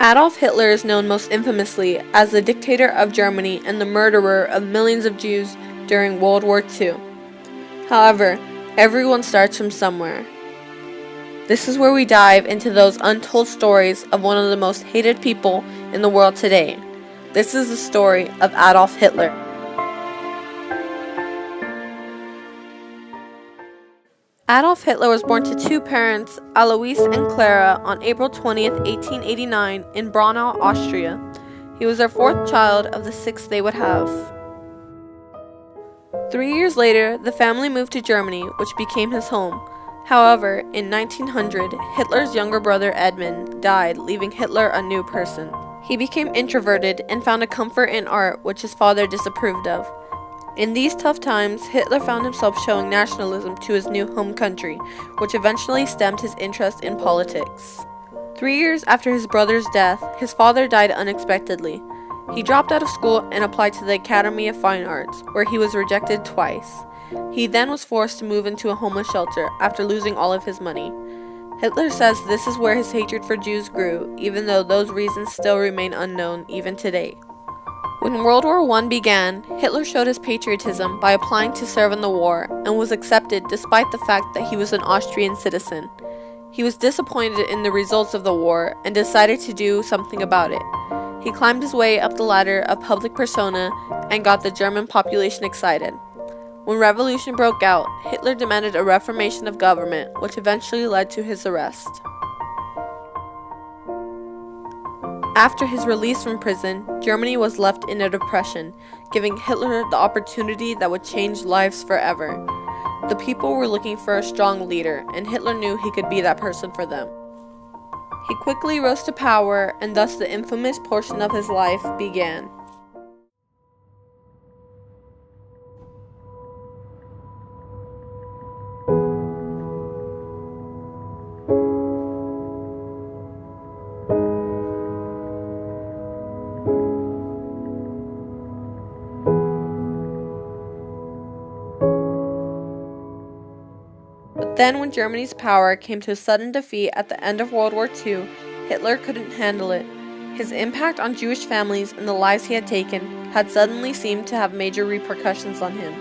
Adolf Hitler is known most infamously as the dictator of Germany and the murderer of millions of Jews during World War II. However, everyone starts from somewhere. This is where we dive into those untold stories of one of the most hated people in the world today. This is the story of Adolf Hitler. Adolf Hitler was born to two parents, Alois and Clara, on April 20th, 1889 in Braunau, Austria. He was their fourth child of the six they would have. 3 years later, the family moved to Germany, which became his home. However, in 1900, Hitler's younger brother Edmund died, leaving Hitler a new person. He became introverted and found a comfort in art, which his father disapproved of. In these tough times, Hitler found himself showing nationalism to his new home country, which eventually stemmed his interest in politics. 3 years after his brother's death, his father died unexpectedly. He dropped out of school and applied to the Academy of Fine Arts, where he was rejected twice. He then was forced to move into a homeless shelter after losing all of his money. Hitler says this is where his hatred for Jews grew, even though those reasons still remain unknown even today. When World War I began, Hitler showed his patriotism by applying to serve in the war and was accepted despite the fact that he was an Austrian citizen. He was disappointed in the results of the war and decided to do something about it. He climbed his way up the ladder of public persona and got the German population excited. When revolution broke out, Hitler demanded a reformation of government, which eventually led to his arrest. After his release from prison, Germany was left in a depression, giving Hitler the opportunity that would change lives forever. The people were looking for a strong leader, and Hitler knew he could be that person for them. He quickly rose to power, and thus the infamous portion of his life began. But then when Germany's power came to a sudden defeat at the end of World War II, Hitler couldn't handle it. His impact on Jewish families and the lives he had taken had suddenly seemed to have major repercussions on him.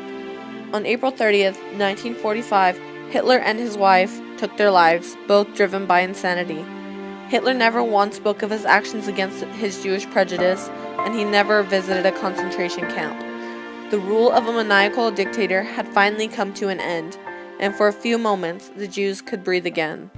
On April 30th, 1945, Hitler and his wife took their lives, both driven by insanity. Hitler never once spoke of his actions against his Jewish prejudice, and he never visited a concentration camp. The rule of a maniacal dictator had finally come to an end, and for a few moments, the Jews could breathe again.